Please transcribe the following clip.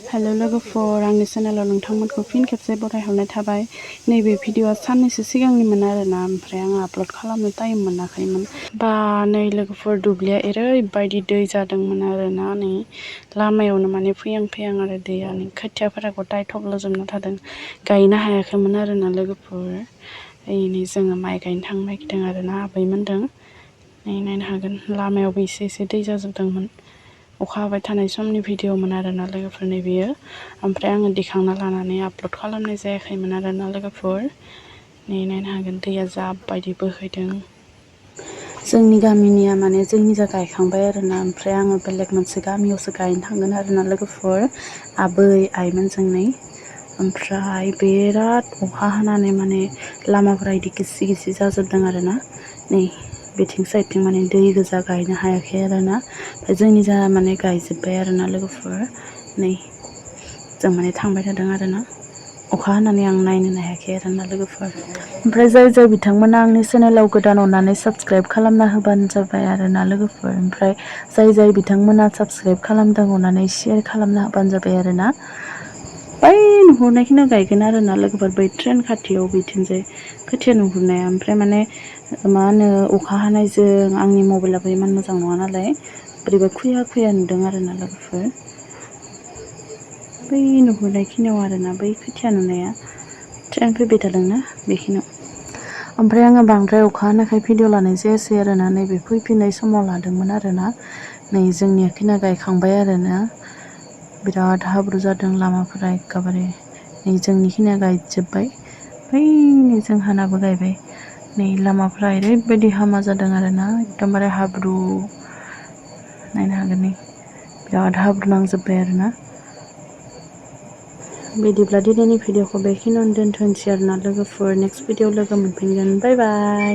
Hello लोगोफोर, आंनि चेनेलाव नोंथांमोनखौ फिन खेबसे बरायहरनाय थाबाय। नैबे भिडिअआ साननैसो सिगांनिमोन आरोना, ओमफ्राय आं आपल'ड खालामनो टाइम मोनाखैमोन। बा नै लोगोफोर, दुब्लिया ओरैबायदि दै जादोंमोन आरोना, नै लामायावनो माने फैहां आरो दैया। नै खोथियाफोरा गथाय थब्ल'जोबना थादों, गायनो हायाखैमोन आरोना लोगोफोर। नै जोङो माइ गायनो थांनो नागिरदों आरोना, आबैमोनदों। नै नायनो हागोन, लामायावबो एसे दै जाजोबदोंमोन। अखा हाबाय थानाय समनि भिडिअमोन आरोना लोगोफोर बेयो। ओमफ्राय आङो दिखांना लानानै आपल'ड खालामनाय जायाखैमोन आरोना लोगोफोर। नै नायनो हागोन, दैया जाबायदि बोहैदों। जोंनि गामिनिया माने जोंनिजा गायखांबाय आरोना, ओमफ्राय आङो बेलेग मोनसे गामियावसो गायनो थांगोन आरोना लोगोफोर, आबै आइमोनजों। नै ओमफ्राय बिराद अखा हानानै माने लामाफोरा इदि गिसि जाजोबदों आरोना। नै बेथिं साइडथिं माने दै गोजा, गायनो हायाखै आरोना। ओमफ्राय जोंनि जा माने गायजोब्बाय आरोना लोगोफोर। नै जों माने थांबाय थादों आरोना, अखा हानानै आं नायनो हायाखै आरोना लोगोफोर। ओमफ्राय जाय बिथांमोना आंनि चेनेलाव गोदान, अननानै साबस्क्राइब खालामना होबानो जाबाय आरोना लोगोफोर। ओमफ्राय जाय बिथांमोना साबस्क्राइब खालामदों, अननानै शेयार खालामना होबानो जाबाय आरोना। बै नुहुरनायखिनियाव गायगोन आरोना लोगोफोर, बै ट्रेन खाथियाव बिथिंजाय खोथिया नुहुरनाया। ओमफ्राय माने मा होनो, अखा हानायजों आंनि मबाइलाबो इमान मोजां नङा नालाय, बोरैबा खुया नुदों आरोना लोगोफोर। बै नुहुरनायखिनियाव आरोना, बै खोथिया नुनाया ट्रेन फैबाय थादोंना बेखिनियाव। ओमफ्राय आङो बांद्राय अखा हानायखाय भिडिअ लानाय जायासै आरोना, नैबे फैफिननाय समाव लादोंमोन आरोना। नै जोंनिया खिना गायखांबाय आरोना, बिराद हाब्रु जादों लामाफोरा एखेबारे। नै जोंनिखिनिया गायजोब्बाय, बै नै जोंहानाबो गायबाय। नै लामाफ्रा ओरैबायदि हामा जादों आरोना, एकदमबारे हाब्रु। नायनो हागोन, नै बिराद हाब्रु नांजोब्बाय आरोना। बिदिब्ला दिनैनि भिडिअखौ बेखिनियावनो दोनथ'नोसै आरोना लोगोफोर। नेक्स्ट भिडिअ लोगो मोनफिनगोन। बाय बाय।